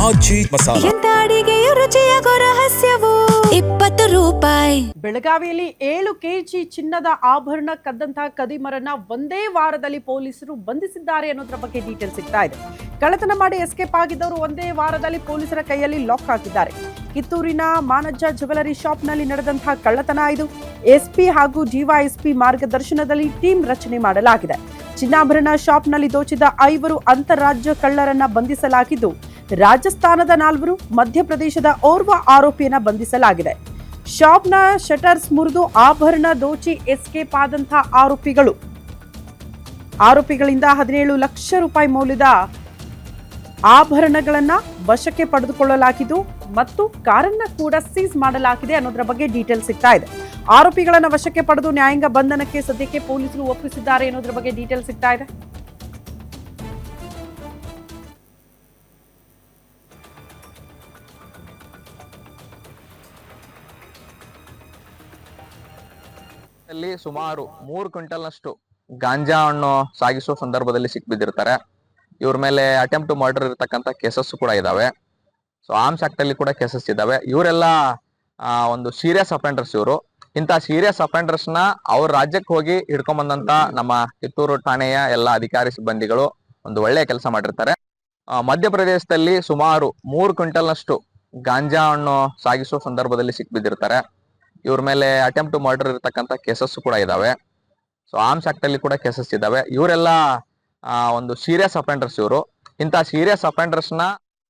ಆಚಿ ಮಸಾಲ. ಎಂತ ಅಡಿಗೆಯ ರುಚಿಯಾಗೋ ರಹಸ್ಯವು 20 ರೂಪಾಯಿ. ಬೆಳಗಾವಿಯಲ್ಲಿ 7 ಕೆಜಿ ಚಿನ್ನದ ಆಭರಣ ಕದ್ದಂತಹ ಕದಿಮರನ್ನ ಒಂದೇ ವಾರದಲ್ಲಿ ಪೊಲೀಸರು ಬಂಧಿಸಿದ್ದಾರೆ ಅನ್ನೋದ್ರ ಬಗ್ಗೆ ಡೀಟೇಲ್ ಸಿಗ್ತಾ ಇದೆ. ಕಳ್ಳತನ ಮಾಡಿ ಎಸ್ಕೇಪ್ ಆಗಿದ್ದವರು ಒಂದೇ ವಾರದಲ್ಲಿ ಪೊಲೀಸರ ಕೈಯಲ್ಲಿ ಲಾಕ್ ಹಾಕಿದ್ದಾರೆ. ಕಿತ್ತೂರಿನ ಮಾನಜ್ಜ ಜ್ಯುವೆಲರಿ ಶಾಪ್ನಲ್ಲಿ ನಡೆದಂತಹ ಕಳ್ಳತನ ಇದು. ಎಸ್ಪಿ ಹಾಗೂ ಡಿವೈಎಸ್ಪಿ ಮಾರ್ಗದರ್ಶನದಲ್ಲಿ ಟೀಮ್ ರಚನೆ ಮಾಡಲಾಗಿದೆ. ಚಿನ್ನಾಭರಣ ಶಾಪ್ನಲ್ಲಿ ದೋಚಿದ 5 ಅಂತಾರಾಜ್ಯ ಕಳ್ಳರನ್ನ ಬಂಧಿಸಲಾಗಿದ್ದು, ರಾಜಸ್ಥಾನದ 4, ಮಧ್ಯಪ್ರದೇಶದ ಓರ್ವ ಆರೋಪಿಯನ್ನ ಬಂಧಿಸಲಾಗಿದೆ. ಶಾಪ್ನ ಶಟರ್ಸ್ ಮುರಿದು ಆಭರಣ ದೋಚಿ ಎಸ್ಕೇಪ್ ಆದಂತಹ ಆರೋಪಿಗಳಿಂದ 17 ಲಕ್ಷ ರೂಪಾಯಿ ಮೌಲ್ಯದ ಆಭರಣಗಳನ್ನ ವಶಕ್ಕೆ ಪಡೆದುಕೊಳ್ಳಲಾಗಿದ್ದು ಮತ್ತು ಕಾರನ್ನ ಕೂಡ ಸೀಸ್ ಮಾಡಲಾಗಿದೆ ಅನ್ನೋದ್ರ ಬಗ್ಗೆ ಡೀಟೇಲ್ ಸಿಗ್ತಾ ಇದೆ. ಆರೋಪಿಗಳನ್ನ ವಶಕ್ಕೆ ಪಡೆದು ನ್ಯಾಯಾಂಗ ಬಂಧನಕ್ಕೆ ಸದ್ಯಕ್ಕೆ ಪೊಲೀಸರು ಒಪ್ಪಿಸಿದ್ದಾರೆ ಅನ್ನೋದ್ರ ಬಗ್ಗೆ ಡೀಟೇಲ್ ಸಿಗ್ತಾ ಇದೆ. ಸುಮಾರು 3 ಕ್ವಿಂಟಲ್ನಷ್ಟು ಗಾಂಜಾ ಹಣ್ಣು ಸಾಗಿಸುವ ಸಂದರ್ಭದಲ್ಲಿ ಸಿಕ್ಬಿದ್ದಿರ್ತಾರೆ. ಇವ್ರ ಮೇಲೆ ಅಟೆಂಪ್ಟ್ ಟು ಮರ್ಡರ್ ಇರತಕ್ಕಂತ ಕೇಸಸ್ ಕೂಡ ಇದಾವೆ. ಸೊ ಆರ್ಮ್ಸ್ ಆಕ್ಟ್ ಅಲ್ಲಿ ಕೂಡ ಕೇಸಸ್ ಇದಾವೆ. ಇವರೆಲ್ಲ ಒಂದು ಸೀರಿಯಸ್ ಅಫೆಂಡರ್ಸ್. ಇವರು ಇಂಥ ಸೀರಿಯಸ್ ಅಫೆಂಡರ್ಸ್ ನ ಅವ್ರ ರಾಜ್ಯಕ್ಕೆ ಹೋಗಿ ಹಿಡ್ಕೊಂಡ್ ಬಂದಂತ ನಮ್ಮ ಕಿತ್ತೂರು ಠಾಣೆಯ ಎಲ್ಲ ಅಧಿಕಾರಿ ಸಿಬ್ಬಂದಿಗಳು ಒಂದು ಒಳ್ಳೆಯ ಕೆಲಸ ಮಾಡಿರ್ತಾರೆ. ಮಧ್ಯಪ್ರದೇಶದಲ್ಲಿ ಸುಮಾರು 3 ಕ್ವಿಂಟಲ್ನಷ್ಟು ಗಾಂಜಾ ಹಣ್ಣು ಸಾಗಿಸುವ ಸಂದರ್ಭದಲ್ಲಿ ಸಿಕ್ಬಿದ್ದಿರ್ತಾರೆ. ಇವ್ರ ಮೇಲೆ ಅಟೆಂಪ್ಟ್ ಟು ಮರ್ಡರ್ ಇರತಕ್ಕಂತ ಕೇಸಸ್ ಕೂಡ ಇದಾವೆ. ಸೊ ಆರ್ಮ್ಸ್ ಆಕ್ಟ್ ಅಲ್ಲಿ ಕೂಡ ಕೇಸಸ್ ಇದಾವೆ. ಇವರೆಲ್ಲ ಒಂದು ಸೀರಿಯಸ್ ಅಫೆಂಡರ್ಸ್. ಇವರು ಇಂಥ ಸೀರಿಯಸ್ ಅಫೆಂಡರ್ಸ್ ನ